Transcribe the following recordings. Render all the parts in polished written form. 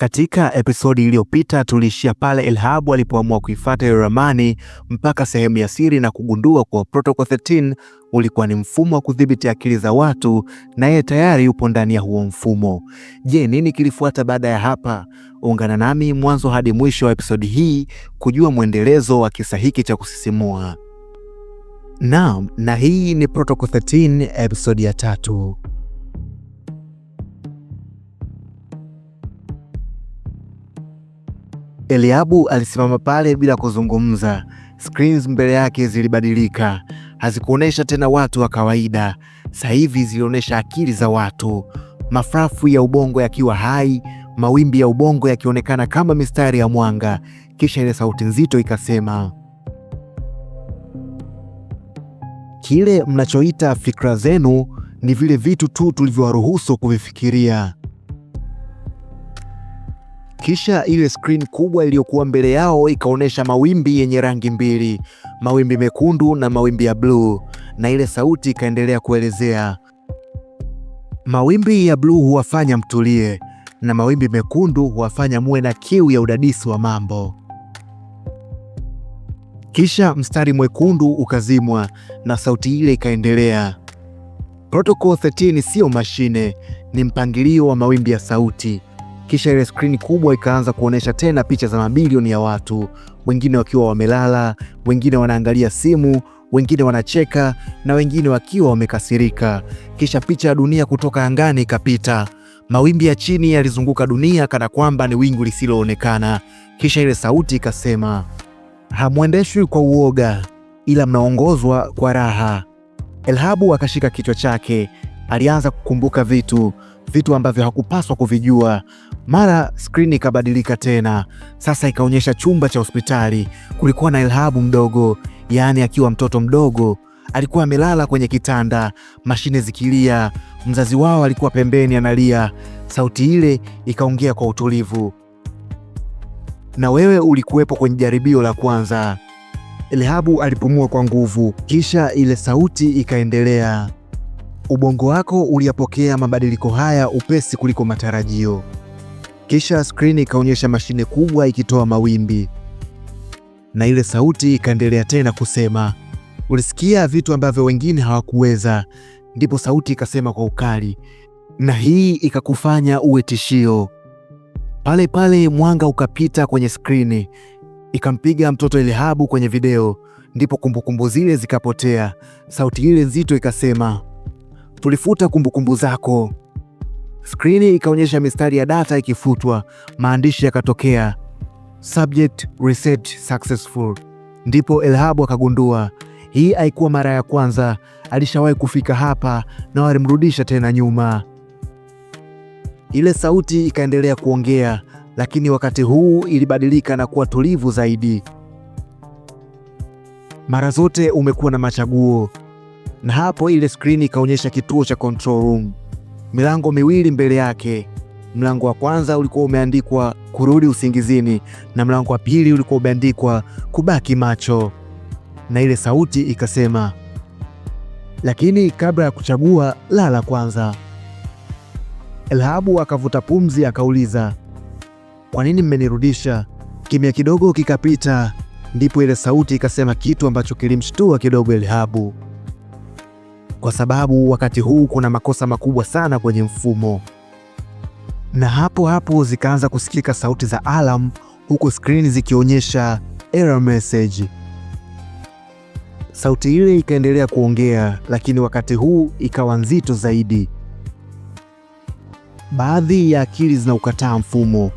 Katika episodi iliyopita tuliishia pale Elhabu alipoamua kuifuata ile ramani mpaka sehemu ya siri na kugundua kuwa Protocol 13 ulikuwa ni mfumo wa kudhibiti akili za watu na yeye tayari yupo ndani ya huo mfumo. Je, nini kilifuata baada ya hapa? Ungana nami mwanzo hadi mwisho wa episodi hii kujua mwendelezo wa kisa hiki cha kusisimua. Naam, na hii ni Protocol 13 episodi ya 3. Eliabu alisimama pale bila kuzungumza. Screens mbele yake zilibadilika. Hazikuonesha tena watu wa kawaida. Sasa hivi zilionyesha akili za watu. Mafrafu ya ubongo yakiwa hai, mawimbi ya ubongo yakionekana kama mistari ya mwanga. Kisha ile sauti nzito ikasema, kile mnachoita fikra zenu ni vile vitu tu tulivyowaruhusu kuvifikiria. Kisha ile screen kubwa iliyokuwa mbele yao ikaonyesha mawimbi yenye rangi mbili, mawimbi mekundu na mawimbi ya bluu, na ile sauti ikaendelea kuelezea, mawimbi ya bluu huwafanya mtulie na mawimbi mekundu huwafanya muwe na kiu ya udadisi wa mambo. Kisha mstari mwekundu ukazimwa na sauti ile ikaendelea, Protocol 13 sio mashine, ni mpangilio wa mawimbi ya sauti. Kisha ile skrini kubwa ikaanza kuonesha tena picha za mabilioni ya watu, wengine wakiwa wamelala, wengine wanaangalia simu, wengine wanacheka na wengine wakiwa wamekasirika. Kisha picha ya dunia kutoka angani ikapita. Mawimbi ya chini yalizunguka dunia kana kwamba ni wingu lisiloonekana. Kisha ile sauti ikasema, hamwendeshwi kwa uoga, ila mnaongozwa kwa raha. Elhabu akashika kichwa chake, alianza kukumbuka vitu ambavyo hakupaswa kuvijua. Mara skrini ikabadilika tena. Sasa ikaonyesha chumba cha hospitali. Kulikuwa na Elhabu mdogo, yaani akiwa mtoto mdogo. Alikuwa amelala kwenye kitanda, mashine zikilia. Mzazi wao alikuwa pembeni analia. Sauti ile ikaongea kwa utulivu, na wewe ulikuwepo kwenye jaribio la kwanza. Elhabu alipumua kwa nguvu, kisha ile sauti ikaendelea, ubongo wako uliyapokea mabadiliko haya upesi kuliko matarajio. Kisha skrini ikaonyesha mashine kubwa ikitoa mawimbi, na ile sauti ikaendelea tena kusema, ulisikia vitu ambavyo wengine hawakuweza. Ndipo sauti ikasema kwa ukali, na hii ikakufanya uwe tishio. Pale pale mwanga ukapita kwenye skrini, ikampiga mtoto Elhabu kwenye video. Ndipo kumbukumbu zile zikapotea. Sauti ile nzito ikasema, tulifuta kumbukumbu zako. Skrini ikaonyesha mistari ya data ikifutwa, maandishi yakatokea, subject reset successful. Ndipo Elhabu akagundua hii haikuwa mara ya kwanza, alishawahi kufika hapa na walimrudisha tena nyuma. Ile sauti ikaendelea kuongea, lakini wakati huu ilibadilika na kuwa tulivu zaidi. Mara zote umekuwa na machaguo. Na hapo ile skrini ikaonyesha kituo cha control room, milango miwili mbele yake. Mlango wa kwanza ulikuwa umeandikwa kurudi usingizini, na mlango wa pili ulikuwa umeandikwa kubaki macho. Na ile sauti ikasema, lakini kabla ya kuchagua, lala kwanza. Elhabu akavuta pumzi akauliza, kwa nini mmenirudisha? Kimya kidogo kikapita, ndipo ile sauti ikasema kitu ambacho kilimshtua kidogo Elhabu, kwa sababu wakati huu kuna makosa makubwa sana kwenye mfumo. Na hapo hapo zikaanza kusikika sauti za alarm, huku skrini zikionyesha error message. Sauti ile ikaendelea kuongea, lakini wakati huu ikawa nzito zaidi. Baadhi ya akili zinaukataa mfumo.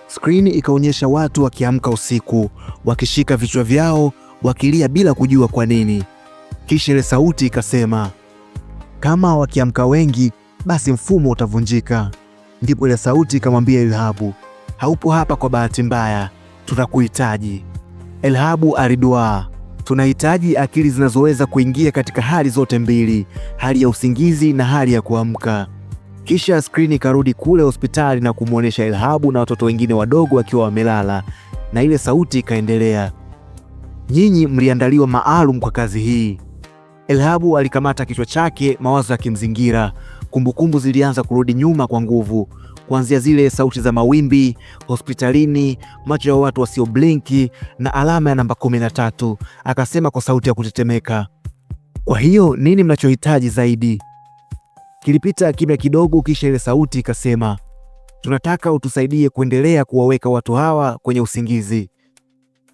Skrini ikaonyesha watu wakiamka usiku, wakishika vichwa vyao, wakilia bila kujua kwa nini. Kisha ile sauti ikasema, kama wakiamka wengi, basi mfumo utavunjika. Ndipo ile sauti ikamwambia Elhabu, haupo hapa kwa bahati mbaya, tunakuhitaji. Elhabu aliduaa, tunahitaji akili zinazoweza kuingia katika hali zote mbili, hali ya usingizi na hali ya kuamka. Kisha skrini ikarudi kule hospitali na kumwonyesha Elhabu na watoto wengine wadogo wakiwa wamelala, na ile sauti ikaendelea, nyinyi mliandaliwa maalum kwa kazi hii. Elhabu alikamata kichwa chake, mawazo yakimzingira. Kumbukumbu zilianza kurudi nyuma kwa nguvu, kuanzia zile sauti za mawimbi, hospitalini, macho ya watu wasio blinki na alama ya namba 13. Akasema kwa sauti ya kutetemeka, kwa hiyo nini mnachohitaji zaidi? Kilipita kimya kidogo, kisha ile sauti ikasema, tunataka utusaidie kuendelea kuwaweka watu hawa kwenye usingizi.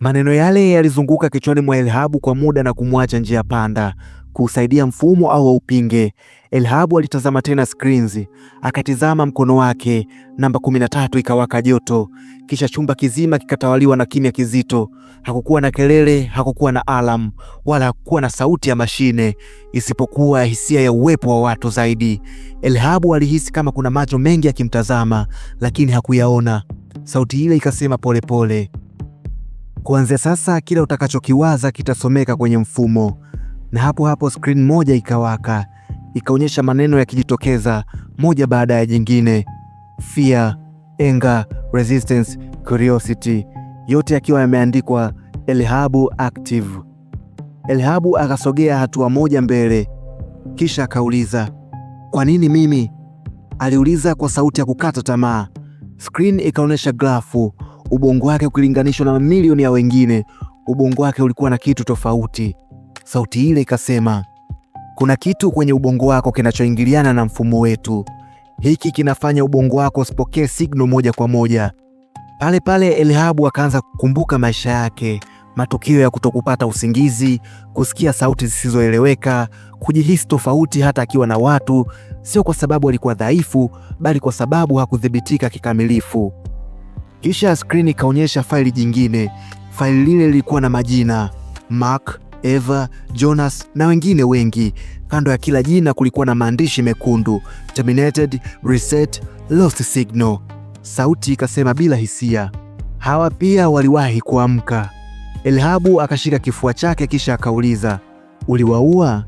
Maneno yale yalizunguka kichwani mwa Elhabu kwa muda na kumwacha njia panda, kusaidia mfumo au upinge. Elhabu alitazama tena screens, akatizama mkono wake, namba 13 ikawaka joto, kisha chumba kizima kikatawaliwa na kimya kizito. Hakukuwa na kelele, hakukuwa na alarm, wala hakukuwa na sauti ya mashine, isipokuwa hisia ya uwepo wa watu zaidi. Elhabu alihisi kama kuna macho mengi yakimtazama, lakini hakuyaona. Sauti ile ikasema polepole, kuanzia sasa kila utakachokiwaza kitasomeka kwenye mfumo. Na hapo hapo screen moja ikawaka, ikaonyesha maneno yakijitokeza moja baada ya jingine: fear, anger, resistance, curiosity, yote yakiwa yameandikwa Elhabu active. Elhabu akasogea hatua moja mbele, kisha akauliza, kwa nini mimi? Aliuliza kwa sauti ya kukata tamaa. Screen ikaonyesha grafu, ubongo wake ukilinganishwa na mamilioni ya wengine. Ubongo wake ulikuwa na kitu tofauti. Sauti ile ikasema, kuna kitu kwenye ubongo wako kinachoingiliana na mfumo wetu. Hiki kinafanya ubongo wako usipokee signal moja kwa moja. Pale pale Elhabu akaanza kukumbuka maisha yake, matukio ya kutokupata usingizi, kusikia sauti zisizoeleweka, kujihisi tofauti hata akiwa na watu, sio kwa sababu alikuwa dhaifu, bali kwa sababu hakudhibitika kikamilifu. Kisha skrini ikaonyesha faili jingine. Faili lile lilikuwa na majina: Mark, Eva, Jonas na wengine wengi. Kando ya kila jina kulikuwa na maandishi mekundu: terminated, reset, lost signal. Sauti ikasema bila hisia, hawa pia waliwahi kuamka. Elhabu akashika kifua chake, kisha akauliza, uliwaua?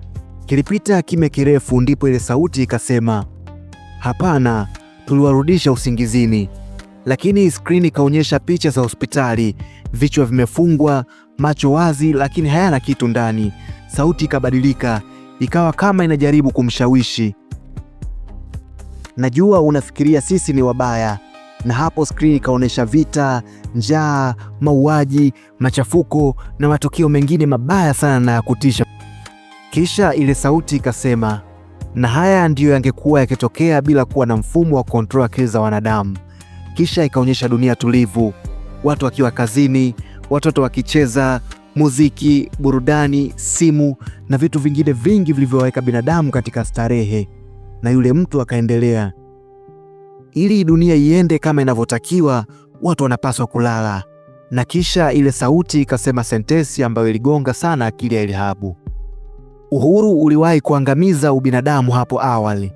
Kilipita kimya kirefu, ndipo ile sauti ikasema, hapana, tuliwarudisha usingizini. Lakini skrini ikaonyesha picha za hospitali, vichwa vimefungwa, macho wazi lakini hayana kitu ndani. Sauti ikabadilika, ikawa kama inajaribu kumshawishi, najua unafikiria sisi ni wabaya. Na hapo skrini ikaonyesha vita, njaa, mauaji, machafuko na matukio mengine mabaya sana na ya kutisha. Kisha ile sauti ikasema, na haya ndiyo yangekuwa yakitokea bila kuwa na mfumo wa control akili za wanadamu. Kisha ikaonyesha dunia tulivu, watu wakiwa kazini, watoto wakicheza, muziki, burudani, simu na vitu vingine vingi vilivyoweka binadamu katika starehe. Na yule mtu akaendelea, ili dunia iende kama inavyotakiwa, watu wanapaswa kulala. Na kisha ile sauti ikasema sentensi ambayo iligonga sana akili ya Elhabu. Uhuru uliwahi kuangamiza ubinadamu hapo awali.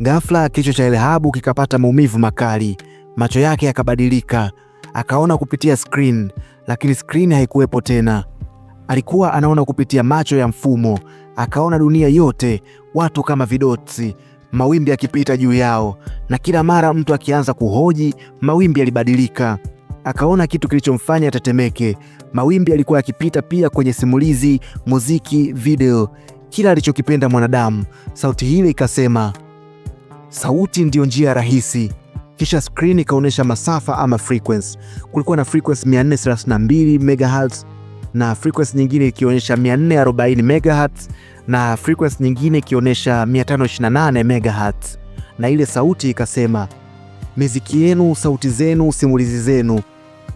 Ghafla kichwa cha Elhabu kikapata maumivu makali, macho yake yakabadilika, akaona kupitia screen, lakini screen haikuwepo tena. Alikuwa anaona kupitia macho ya mfumo, akaona dunia yote, watu kama vidotsi, mawimbi yakipita juu yao, na kila mara mtu akianza kuhoji, mawimbi yalibadilika. Akaona kitu kilichomfanya atetemeke. Mawimbi yalikuwa yakipita pia kwenye simulizi, muziki, video, kila alichokipenda mwanadamu. Sauti ile ikasema, sauti ndiyo njia rahisi. Kisha screen ikaonyesha masafa ama frequency. Kulikuwa na frequency 432 MHz na frequency nyingine ikionyesha 440 MHz na frequency nyingine ikionyesha 528 MHz. Na ile sauti ikasema, muziki yenu, sauti zenu, simulizi zenu,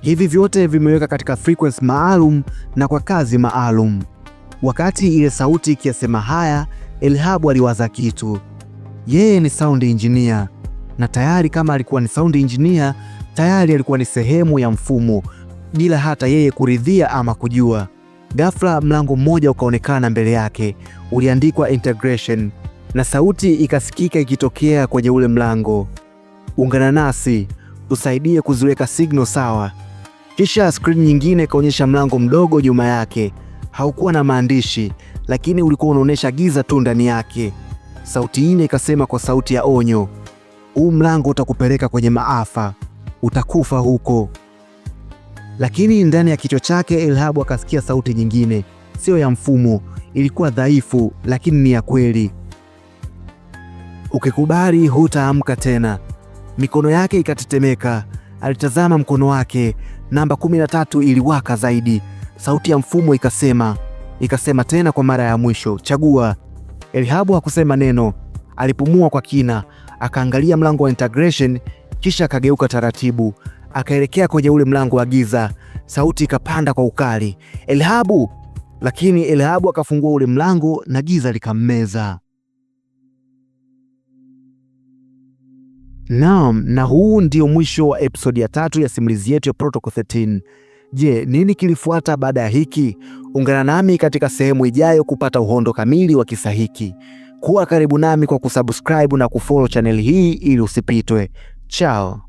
hivi vyote vimeweka katika frequency maalum na kwa kazi maalum. Wakati ile sauti ikisema haya, Elhabu aliwaza kitu. Yeye ni sound engineer, na tayari kama alikuwa ni sound engineer, tayari alikuwa ni sehemu ya mfumo bila hata yeye kuridhia ama kujua. Ghafla mlango mmoja ukaonekana mbele yake, uliandikwa integration, na sauti ikasikika ikitokea kwenye ule mlango, ungana nasi, tusaidie kuziweka signal sawa. Kisha screen nyingine ikaonyesha mlango mdogo nyuma yake. Haukuwa na maandishi, lakini ulikuwa unaonyesha giza tu ndani yake. Sauti ile ikasema kwa sauti ya onyo, huu mlango utakupeleka kwenye maafa, utakufa huko. Lakini ndani ya kichwa chake Elhabu akasikia sauti nyingine, sio ya mfumo, ilikuwa dhaifu lakini ni ya kweli. ukikubali hutaamka tena. Mikono yake ikatetemeka. Alitazama mkono wake, namba 13 iliwaka zaidi. Sauti ya mfumo ikasema tena kwa mara ya mwisho, chagua. Eliabu hakusema neno. Alipumua kwa kina, akaangalia mlango wa integration, kisha akageuka taratibu, akaelekea kwenye ule mlango wa giza. Sauti ikapanda kwa ukali, Eliabu! Lakini Eliabu akafungua ule mlango na giza likammeza. Naam, na huu ndio mwisho wa episodi ya 3 ya simulizi yetu ya Protocol 13. Je, nini kilifuata baada ya hiki? Ungana nami katika sehemu ijayo kupata uhondo kamili wa kisa hiki. Kuwa karibu nami kwa kusubscribe na kufollow channel hii ili usipitwe. Chao.